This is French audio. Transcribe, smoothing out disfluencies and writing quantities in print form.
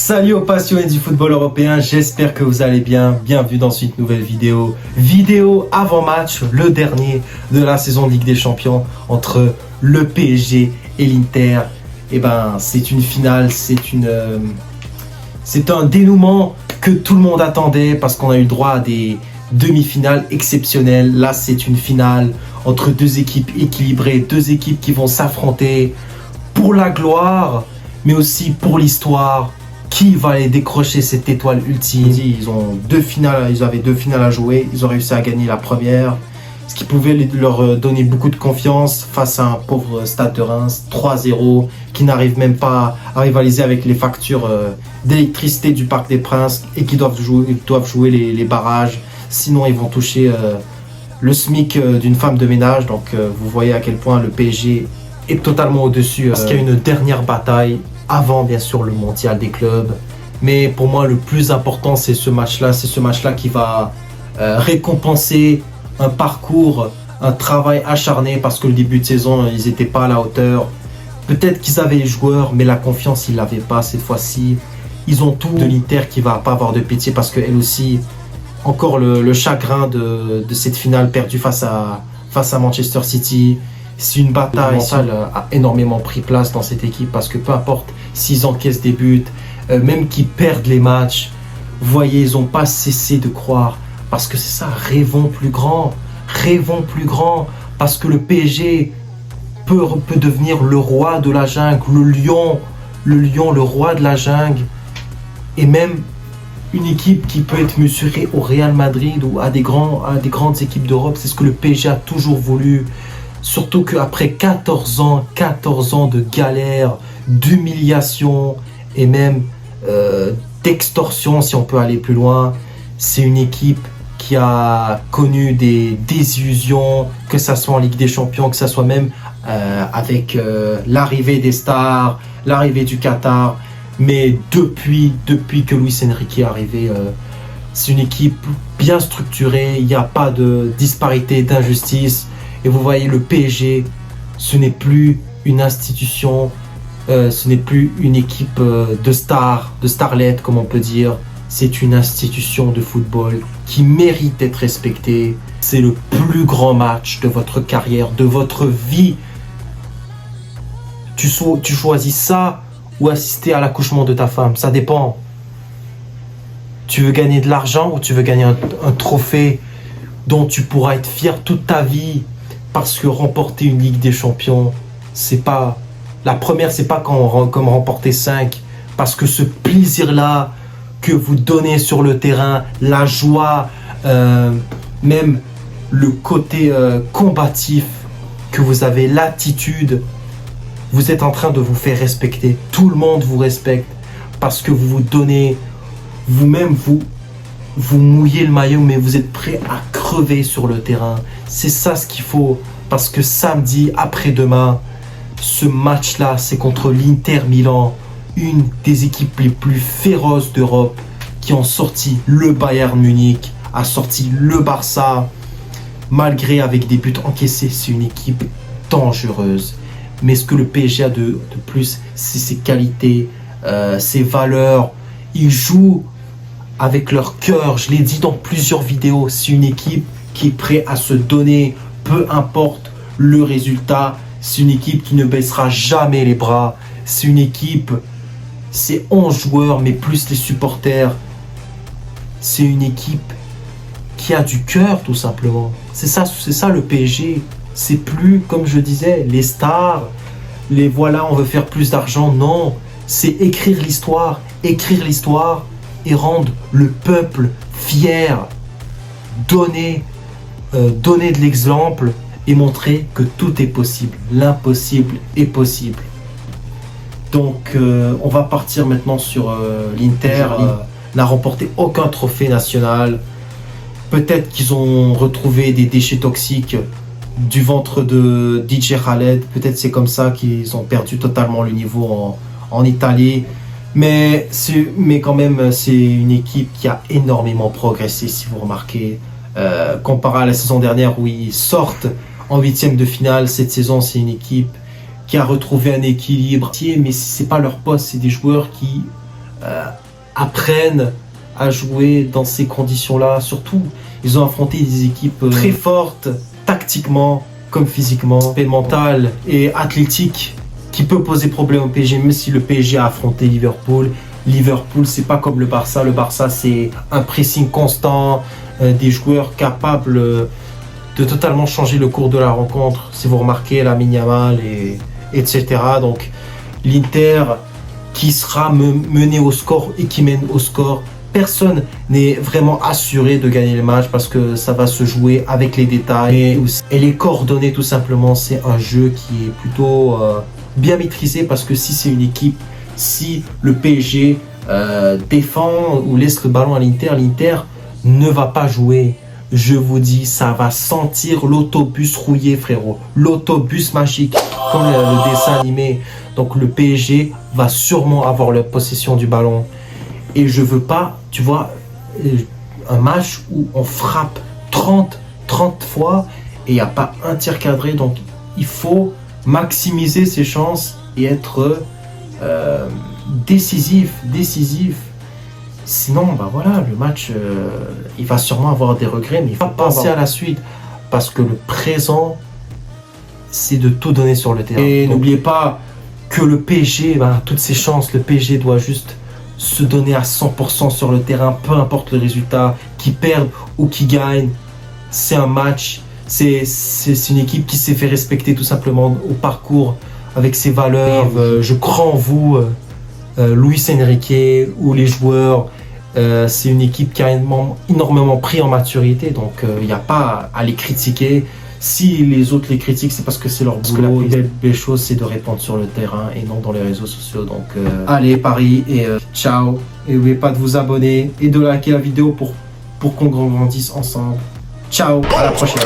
Salut aux passionnés du football européen, j'espère que vous allez bien. Bienvenue dans cette nouvelle vidéo. Vidéo avant-match, le dernier de la saison de Ligue des Champions entre le PSG et l'Inter. Et ben, c'est une finale, c'est un dénouement que tout le monde attendait parce qu'on a eu le droit à des demi-finales exceptionnelles. Là, c'est une finale entre deux équipes équilibrées, deux équipes qui vont s'affronter pour la gloire, mais aussi pour l'histoire. Qui va aller décrocher cette étoile ultime? Ils avaient deux finales à jouer. Ils ont réussi à gagner la première, ce qui pouvait leur donner beaucoup de confiance face à un pauvre Stade de Reims 3-0 qui n'arrive même pas à rivaliser avec les factures d'électricité du Parc des Princes et qui doivent jouer les barrages. Sinon, ils vont toucher le SMIC d'une femme de ménage. Donc, vous voyez à quel point le PSG est totalement au-dessus. Parce qu'il y a une dernière bataille avant bien sûr le mondial des clubs, mais pour moi le plus important c'est ce match-là qui va récompenser un parcours, un travail acharné, parce que le début de saison ils n'étaient pas à la hauteur. Peut-être qu'ils avaient les joueurs, mais la confiance ils l'avaient pas cette fois-ci. Ils ont tout de l'Inter qui va pas avoir de pitié, parce qu'elle aussi encore le chagrin de cette finale perdue face à Manchester City. C'est une bataille mentale a énormément pris place dans cette équipe, parce que peu importe s'ils encaissent des buts, même qu'ils perdent les matchs, vous voyez, ils n'ont pas cessé de croire, parce que c'est ça, rêvons plus grand, parce que le PSG peut devenir le roi de la jungle, le roi de la jungle, et même une équipe qui peut être mesurée au Real Madrid ou à des grandes équipes d'Europe. C'est ce que le PSG a toujours voulu. Surtout qu'après 14 ans de galère, d'humiliation et même d'extorsion, si on peut aller plus loin, c'est une équipe qui a connu des désillusions, que ça soit en Ligue des Champions, que ça soit même avec l'arrivée des stars, l'arrivée du Qatar. Mais depuis que Luis Enrique est arrivé, c'est une équipe bien structurée, il n'y a pas de disparité, d'injustice. Et vous voyez, le PSG, ce n'est plus une institution, ce n'est plus une équipe de stars, de starlettes comme on peut dire. C'est une institution de football qui mérite d'être respectée. C'est le plus grand match de votre carrière, de votre vie. Tu choisis ça ou assister à l'accouchement de ta femme, ça dépend. Tu veux gagner de l'argent ou tu veux gagner un trophée dont tu pourras être fier toute ta vie? Parce que remporter une Ligue des Champions, c'est pas... La première, c'est pas comme remporter 5. Parce que ce plaisir-là que vous donnez sur le terrain, la joie, même le côté combatif que vous avez, l'attitude, vous êtes en train de vous faire respecter. Tout le monde vous respecte parce que vous vous donnez, vous-même, vous mouillez le maillot, mais vous êtes prêt à crever sur le terrain. C'est ça ce qu'il faut, parce que samedi, après-demain, ce match-là, c'est contre l'Inter Milan, une des équipes les plus féroces d'Europe, qui ont sorti le Bayern Munich, a sorti le Barça, malgré avec des buts encaissés. C'est une équipe dangereuse. Mais ce que le PSG a de plus, c'est ses qualités, ses valeurs. Ils jouent avec leur cœur, je l'ai dit dans plusieurs vidéos, c'est une équipe qui est prête à se donner, peu importe le résultat. C'est une équipe qui ne baissera jamais les bras. C'est une équipe, c'est 11 joueurs, mais plus les supporters. C'est une équipe qui a du cœur, tout simplement. C'est ça le PSG. C'est plus, comme je disais, les stars, les voilà, on veut faire plus d'argent. Non, c'est écrire l'histoire et rendre le peuple fier, donner de l'exemple et montrer que tout est possible. L'impossible est possible. Donc on va partir maintenant sur l'Inter. N'a remporté aucun trophée national. Peut-être qu'ils ont retrouvé des déchets toxiques du ventre de DJ Khaled. Peut-être c'est comme ça qu'ils ont perdu totalement le niveau en Italie. Mais quand même, c'est une équipe qui a énormément progressé, si vous remarquez. Comparé à la saison dernière où ils sortent en 8e de finale, cette saison, c'est une équipe qui a retrouvé un équilibre. Mais ce n'est pas leur poste, c'est des joueurs qui apprennent à jouer dans ces conditions-là. Surtout, ils ont affronté des équipes très fortes, tactiquement comme physiquement, et mental et athlétique, qui peut poser problème au PSG, même si le PSG a affronté Liverpool. Liverpool, c'est pas comme le Barça. Le Barça, c'est un pressing constant, des joueurs capables de totalement changer le cours de la rencontre. Si vous remarquez, Lamine Yamal, etc. Donc, l'Inter qui sera mené au score et qui mène au score. Personne n'est vraiment assuré de gagner le match parce que ça va se jouer avec les détails et les coordonnées tout simplement. C'est un jeu qui est plutôt bien maîtrisé parce que si c'est une équipe, si le PSG défend ou laisse le ballon à l'Inter, l'Inter ne va pas jouer. Je vous dis, ça va sentir l'autobus rouillé, frérot. L'autobus magique, comme le dessin animé. Donc le PSG va sûrement avoir la possession du ballon. Et je veux pas, tu vois, un match où on frappe 30 fois et il n'y a pas un tir cadré. Donc il faut maximiser ses chances et être décisif. Sinon, bah voilà, le match, il va sûrement avoir des regrets, mais il faut penser à la suite. Parce que le présent, c'est de tout donner sur le terrain. Et n'oubliez pas que le PSG, bah, toutes ses chances, le PSG doit juste se donner à 100% sur le terrain, peu importe le résultat, qu'ils perdent ou qu'ils gagnent. C'est un match, c'est une équipe qui s'est fait respecter tout simplement au parcours, avec ses valeurs. Je crois en vous, Luis Enrique ou les joueurs. C'est une équipe qui a énormément pris en maturité, donc il n'y a pas à les critiquer. Si les autres les critiquent, c'est parce que c'est leur boulot. La belle chose, c'est de répondre sur le terrain et non dans les réseaux sociaux. Donc, allez, Paris, et ciao. Et n'oubliez pas de vous abonner et de liker la vidéo pour qu'on grandisse ensemble. Ciao, à la prochaine.